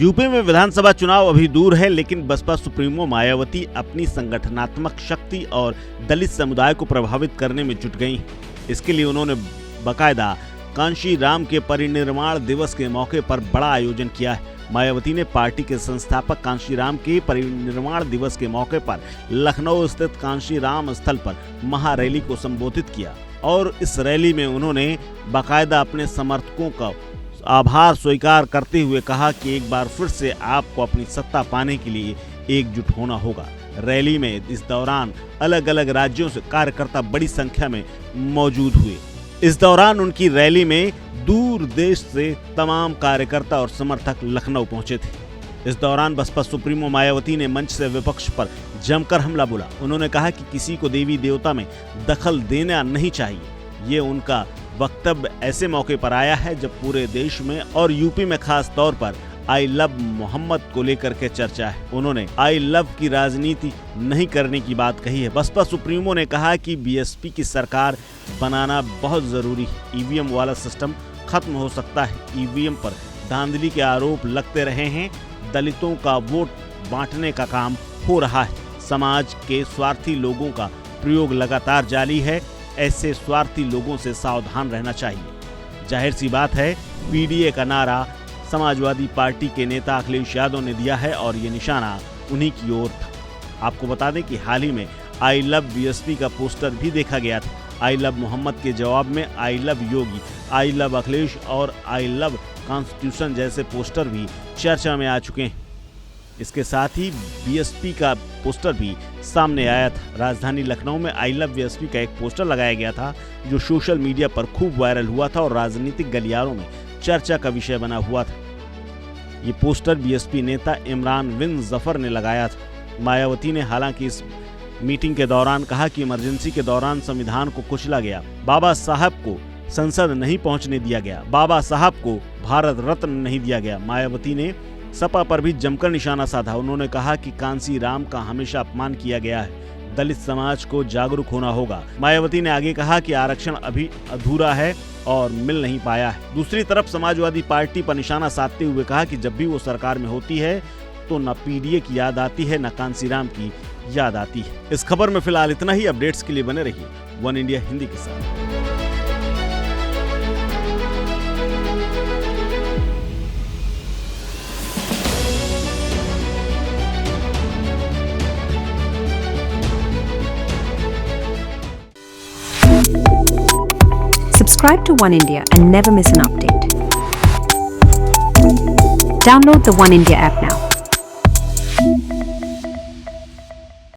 UP में विधानसभा चुनाव अभी दूर है, लेकिन बसपा सुप्रीमो मायावती अपनी संगठनात्मक शक्ति और दलित समुदाय को प्रभावित करने में जुट गई। इसके लिए उन्होंने बाकायदा कांशी राम के परिनिर्वाण दिवस के मौके पर बड़ा आयोजन किया है। मायावती ने पार्टी के संस्थापक कांशी राम के परिनिर्वाण दिवस के मौके पर लखनऊ स्थित कांशी राम स्थल पर महारैली को संबोधित किया और इस रैली में उन्होंने बाकायदा अपने समर्थकों का आभार स्वीकार करते हुए कहा कि एक बार फिर से आपको अपनी सत्ता पाने के लिए एकजुट होना होगा। रैली में इस दौरान अलग अलग राज्यों से कार्यकर्ता बड़ी संख्या में मौजूद हुए। इस दौरान उनकी रैली में दूर देश से तमाम कार्यकर्ता और समर्थक लखनऊ पहुंचे थे। इस दौरान बसपा सुप्रीमो मायावती ने मंच से विपक्ष पर जमकर हमला बोला। उन्होंने कहा कि किसी को देवी देवता में दखल देना नहीं चाहिए। ये उनका वक्तव्य ऐसे मौके पर आया है जब पूरे देश में और यूपी में खास तौर पर आई लव मोहम्मद को लेकर के चर्चा है। उन्होंने आई लव की राजनीति नहीं करने की बात कही है। बसपा सुप्रीमो ने कहा कि बीएसपी की सरकार बनाना बहुत जरूरी है। ईवीएम वाला सिस्टम खत्म हो सकता है। ईवीएम पर धांधली के आरोप लगते रहे हैं। दलितों का वोट बांटने का काम हो रहा है। समाज के स्वार्थी लोगों का प्रयोग लगातार जारी है। ऐसे स्वार्थी लोगों से सावधान रहना चाहिए। जाहिर सी बात है, पीडीए का नारा समाजवादी पार्टी के नेता अखिलेश यादव ने दिया है और ये निशाना उन्हीं की ओर था। आपको बता दें कि हाल ही में आई लव बीएसपी का पोस्टर भी देखा गया था। आई लव मोहम्मद के जवाब में I love Yogi, I love Akhilesh और आई लव कॉन्स्टिट्यूशन जैसे पोस्टर भी चर्चा में आ चुके हैं। इसके साथ ही बीएसपी का पोस्टर भी सामने आया था। राजधानी लखनऊ में आई लव बीएसपी का एक पोस्टर लगाया गया था जो सोशल मीडिया पर खूब वायरल हुआ था और राजनीतिक गलियारों में चर्चा का विषय बना हुआ था। ये पोस्टर बीएसपी नेता इमरान बिन जफर ने लगाया था। मायावती ने हालांकि इस मीटिंग के दौरान कहा कि इमरजेंसी के दौरान संविधान को कुचला गया, बाबा साहब को संसद नहीं पहुंचने दिया गया, बाबा साहब को भारत रत्न नहीं दिया गया। मायावती ने सपा पर भी जमकर निशाना साधा। उन्होंने कहा कि कांसी राम का हमेशा अपमान किया गया है। दलित समाज को जागरूक होना होगा। मायावती ने आगे कहा कि आरक्षण अभी अधूरा है और मिल नहीं पाया है। दूसरी तरफ समाजवादी पार्टी पर निशाना साधते हुए कहा कि जब भी वो सरकार में होती है तो न पीडीए की याद आती है न कांसी राम की याद आती है। इस खबर में फिलहाल इतना ही। अपडेट्स के लिए बने रहिए वन इंडिया हिंदी के साथ। Subscribe to One India and never miss an update. Download the One India app now.